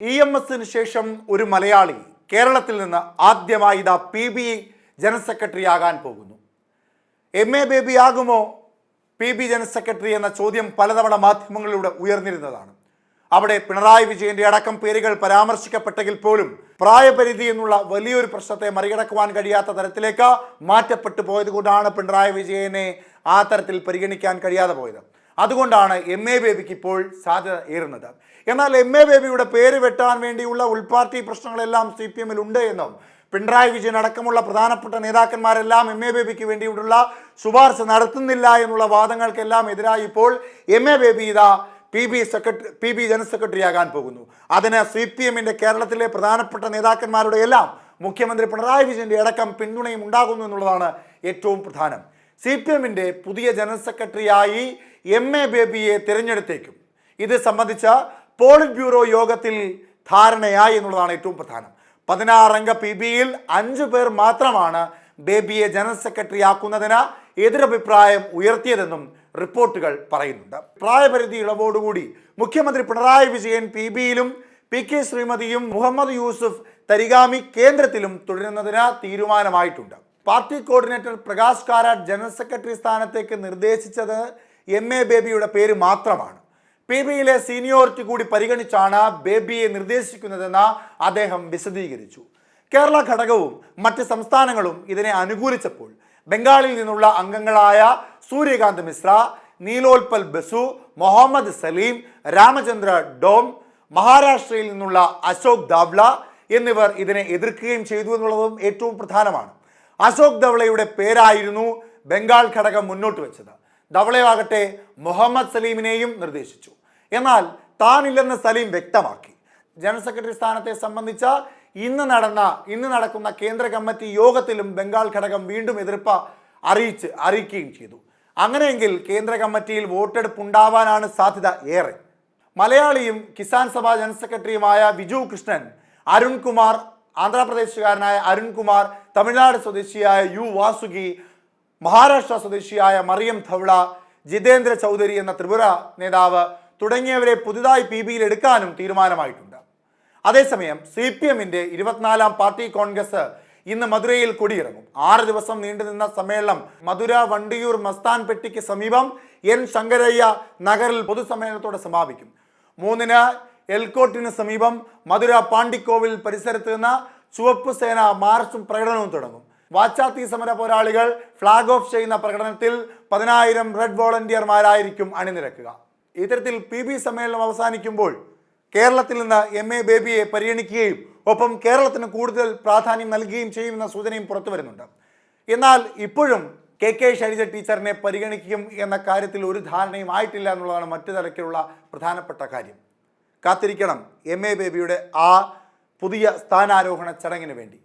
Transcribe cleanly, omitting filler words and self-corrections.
EMSന് ശേഷം ഒരു മലയാളി കേരളത്തിൽ നിന്ന് ആദ്യമായി ഇതാ PB ജനറൽ സെക്രട്ടറി ആകാൻ പോകുന്നു. MA ബേബി ആകുമോ PB ജനറൽ സെക്രട്ടറി എന്ന ചോദ്യം പലതവണ മാധ്യമങ്ങളിലൂടെ ഉയർന്നിരുന്നതാണ്. അവിടെ പിണറായി വിജയന്റെ അടക്കം പേരുകൾ പരാമർശിക്കപ്പെട്ടെങ്കിൽ പോലും പ്രായപരിധി എന്നുള്ള വലിയൊരു പ്രശ്നത്തെ മറികടക്കുവാൻ കഴിയാത്ത തരത്തിലേക്ക് മാറ്റപ്പെട്ടു പോയത് കൊണ്ടാണ് പിണറായി വിജയനെ ആ തരത്തിൽ പരിഗണിക്കാൻ കഴിയാതെ പോയത്. അതുകൊണ്ടാണ് MA ബേബിക്ക് ഇപ്പോൾ സാധ്യത ഏറുന്നത്. എന്നാൽ MA ബേബിയുടെ പേര് വെട്ടാൻ വേണ്ടിയുള്ള ഉൾപാർട്ടി പ്രശ്നങ്ങളെല്ലാം CPM-ൽ ഉണ്ട് എന്നും പിണറായി വിജയൻ അടക്കമുള്ള പ്രധാനപ്പെട്ട നേതാക്കന്മാരെല്ലാം MA ബേബിക്ക് വേണ്ടിയുള്ള ശുപാർശ നടത്തുന്നില്ല എന്നുള്ള വാദങ്ങൾക്കെല്ലാം എതിരായി ഇപ്പോൾ MA ബേബി ഇതാ PB ജനറൽ സെക്രട്ടറി ആകാൻ പോകുന്നു. അതിന് CPM-ന്റെ കേരളത്തിലെ പ്രധാനപ്പെട്ട നേതാക്കന്മാരുടെ എല്ലാം മുഖ്യമന്ത്രി പിണറായി വിജയന്റെ അടക്കം പിന്തുണയും ഉണ്ടാകുന്നു എന്നുള്ളതാണ് ഏറ്റവും പ്രധാനം. CPM-ന്റെ പുതിയ ജനറൽ സെക്രട്ടറിയായി MA ബേബിയെ തിരഞ്ഞെടുത്തേക്കും. ഇത് സംബന്ധിച്ച പോളിറ്റ് ബ്യൂറോ യോഗത്തിൽ ധാരണയായി എന്നുള്ളതാണ് ഏറ്റവും പ്രധാനം. 16-അംഗ PB-യിൽ 5 പേർ മാത്രമാണ് ബേബിയെ ജനറൽ സെക്രട്ടറി ആക്കുന്നതിന് എതിരഭിപ്രായം ഉയർത്തിയതെന്നും റിപ്പോർട്ടുകൾ പറയുന്നുണ്ട്. പ്രായപരിധി ഇളവോടുകൂടി മുഖ്യമന്ത്രി പിണറായി വിജയൻ PB-യിലും PK ശ്രീമതിയും മുഹമ്മദ് യൂസുഫ് തരിഗാമി കേന്ദ്രത്തിലും തുടരുന്നതിന് തീരുമാനമായിട്ടുണ്ട്. Party coordinator Prakash Karat general secretary സ്ഥാനത്തേക്ക് നിർദ്ദേശിച്ചത് MA ബേബിയുടെ പേര് മാത്രമാണ്. PB-യിലെ സീനിയോറിറ്റി കൂടി പരിഗണിച്ചാണ് ബേബിയെ നിർദ്ദേശിക്കുന്നതെന്ന് അദ്ദേഹം വിശദീകരിച്ചു. കേരള ഘടകവും മറ്റ് സംസ്ഥാനങ്ങളും ഇതിനെ അനുകൂലിച്ചപ്പോൾ ബംഗാളിൽ നിന്നുള്ള അംഗങ്ങളായ സൂര്യകാന്ത് മിശ്ര, നീലോൽപൽ ബസു, മുഹമ്മദ് സലീം, രാമചന്ദ്ര ഡോം, മഹാരാഷ്ട്രയിൽ നിന്നുള്ള അശോക് ധാവ്ല എന്നിവർ ഇതിനെ എതിർക്കുകയും ചെയ്തു എന്നുള്ളതും ഏറ്റവും പ്രധാനമാണ്. അശോക് ധവളയുടെ പേരായിരുന്നു ബംഗാൾ ഘടകം മുന്നോട്ട് വെച്ചത്. ധവളയാകട്ടെ മുഹമ്മദ് സലീമിനെയും നിർദ്ദേശിച്ചു. എന്നാൽ താനില്ലെന്ന് സലീം വ്യക്തമാക്കി. ജനറൽ സെക്രട്ടറി സ്ഥാനത്തെ സംബന്ധിച്ച ഇന്ന് നടക്കുന്ന കേന്ദ്ര കമ്മിറ്റി യോഗത്തിലും ബംഗാൾ ഘടകം വീണ്ടും എതിർപ്പ് അറിയിക്കുകയും ചെയ്തു. അങ്ങനെയെങ്കിൽ കേന്ദ്ര കമ്മിറ്റിയിൽ വോട്ടെടുപ്പ് ഉണ്ടാവാനാണ് സാധ്യത ഏറെ. മലയാളിയും കിസാൻ സഭ ജനറൽ സെക്രട്ടറിയുമായ വിജു കൃഷ്ണൻ, അരുൺകുമാർ ആന്ധ്രാപ്രദേശുകാരനായ അരുൺകുമാർ, തമിഴ്നാട് സ്വദേശിയായ U വാസുകി, മഹാരാഷ്ട്ര സ്വദേശിയായ മറിയം ധവള, ജിതേന്ദ്ര ചൗധരി എന്ന ത്രിപുര നേതാവ് തുടങ്ങിയവരെ പുതുതായി PB-യിൽ എടുക്കാനും തീരുമാനമായിട്ടുണ്ട്. അതേസമയം CPM-ന്റെ 24-ാം പാർട്ടി കോൺഗ്രസ് ഇന്ന് മധുരയിൽ കൊടിയിറങ്ങും. 6 ദിവസം നീണ്ടുനിന്ന സമ്മേളനം മധുര വണ്ടിയൂർ മസ്താൻ പെട്ടിക്ക് സമീപം N ശങ്കരയ്യ നഗറിൽ പൊതുസമ്മേളനത്തോടെ സമാപിക്കും. 3-ന് എൽക്കോട്ടിന് സമീപം മധുര പാണ്ടിക്കോവിൽ പരിസരത്ത് നിന്ന് ചുവപ്പ് സേന മാർച്ചും പ്രകടനവും തുടങ്ങും. വാച്ചാത്തി സമര പോരാളികൾ ഫ്ലാഗ് ഓഫ് ചെയ്യുന്ന പ്രകടനത്തിൽ 10,000 റെഡ് വോളണ്ടിയർമാരായിരിക്കും അണിനിരക്കുക. ഇത്തരത്തിൽ PB സമ്മേളനം അവസാനിക്കുമ്പോൾ കേരളത്തിൽ നിന്ന് MA ബേബിയെ പരിഗണിക്കുകയും ഒപ്പം കേരളത്തിന് കൂടുതൽ പ്രാധാന്യം നൽകുകയും ചെയ്യുമെന്ന സൂചനയും പുറത്തു വരുന്നുണ്ട്. എന്നാൽ ഇപ്പോഴും KK ശൈലജ ടീച്ചറിനെ പരിഗണിക്കും എന്ന കാര്യത്തിൽ ഒരു ധാരണയും ആയിട്ടില്ല എന്നുള്ളതാണ് മറ്റു തരത്തിലുള്ള പ്രധാനപ്പെട്ട കാര്യം. കാത്തിരിക്കണം MA ബേബിയുടെ ആ പുതിയ സ്ഥാനാരോഹണ ചടങ്ങിന് വേണ്ടി.